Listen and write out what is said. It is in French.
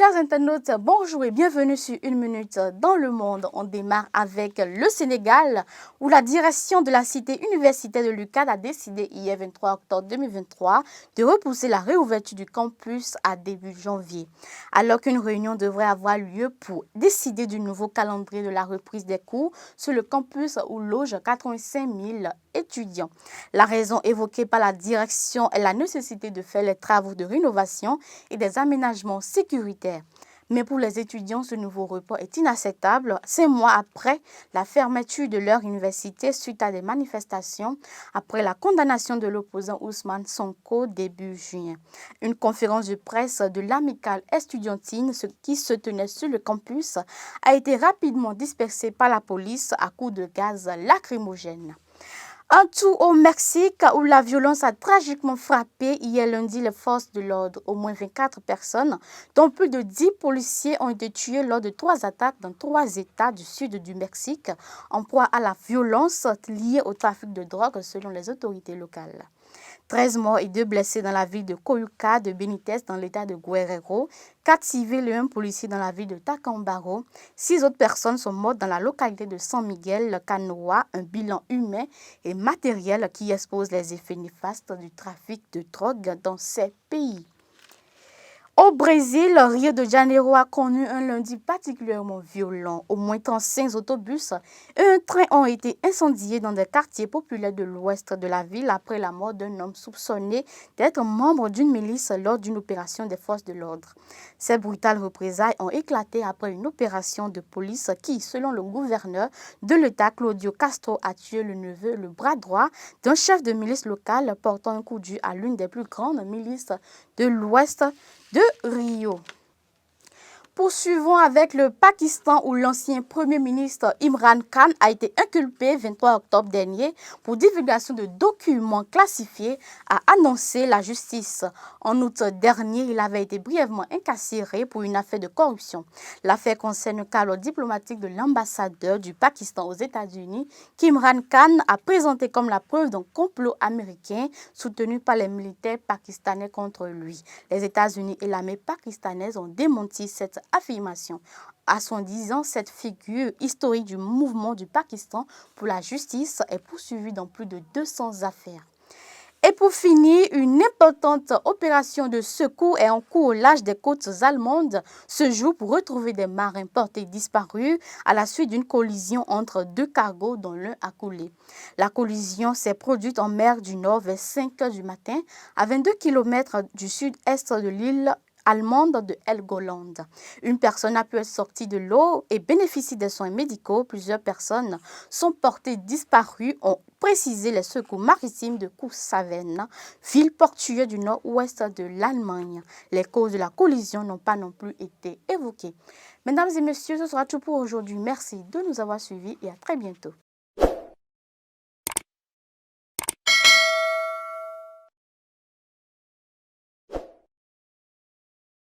Chers internautes, bonjour et bienvenue sur Une Minute dans le Monde. On démarre avec le Sénégal, où la direction de la cité universitaire de l'UCAD a décidé hier 23 octobre 2023 de repousser la réouverture du campus à début janvier. Alors qu'une réunion devrait avoir lieu pour décider du nouveau calendrier de la reprise des cours sur le campus où logent 85 000 étudiants. La raison évoquée par la direction est la nécessité de faire les travaux de rénovation et des aménagements sécuritaires. Mais pour les étudiants, ce nouveau report est inacceptable 5 mois après la fermeture de leur université suite à des manifestations après la condamnation de l'opposant Ousmane Sonko début juin. Une conférence de presse de l'amicale estudiantine qui se tenait sur le campus a été rapidement dispersée par la police à coups de gaz lacrymogène. Un tour au Mexique où la violence a tragiquement frappé hier lundi les forces de l'ordre. Au moins 24 personnes, dont plus de 10 policiers, ont été tués lors de 3 attaques dans 3 États du sud du Mexique, en proie à la violence liée au trafic de drogue selon les autorités locales. 13 morts et 2 blessés dans la ville de Coyuca de Benítez dans l'état de Guerrero, 4 civils et 1 policier dans la ville de Tacambaro. 6 autres personnes sont mortes dans la localité de San Miguel Canoa, un bilan humain et matériel qui expose les effets néfastes du trafic de drogue dans ces pays. Au Brésil, Rio de Janeiro a connu un lundi particulièrement violent. Au moins 35 autobus et un train ont été incendiés dans des quartiers populaires de l'ouest de la ville après la mort d'un homme soupçonné d'être membre d'une milice lors d'une opération des forces de l'ordre. Ces brutales représailles ont éclaté après une opération de police qui, selon le gouverneur de l'État, Claudio Castro, a tué le neveu, le bras droit d'un chef de milice local portant un coup dur à l'une des plus grandes milices de l'ouest de Rio. Poursuivons avec le Pakistan où l'ancien Premier ministre Imran Khan a été inculpé 23 octobre dernier pour divulgation de documents classifiés, a annoncé la justice. En août dernier, il avait été brièvement incarcéré pour une affaire de corruption. L'affaire concerne le cadre diplomatique de l'ambassadeur du Pakistan aux États-Unis qu'Imran Khan a présenté comme la preuve d'un complot américain soutenu par les militaires pakistanais contre lui. Les États-Unis et l'armée pakistanaise ont démenti cette affirmation. À son disant, cette figure historique du mouvement du Pakistan pour la justice est poursuivie dans plus de 200 affaires. Et pour finir, une importante opération de secours est en cours au large des côtes allemandes ce jour pour retrouver des marins portés disparus à la suite d'une collision entre 2 cargos dont l'un a coulé. La collision s'est produite en mer du Nord vers 5 heures du matin à 22 km du sud-est de l'île allemande de Helgoland. Une personne a pu être sortie de l'eau et bénéficie des soins médicaux. Plusieurs personnes sont portées disparues, ont précisé les secours maritimes de Cuxhaven, ville portuaire du nord-ouest de l'Allemagne. Les causes de la collision n'ont pas non plus été évoquées. Mesdames et messieurs, ce sera tout pour aujourd'hui. Merci de nous avoir suivis et à très bientôt.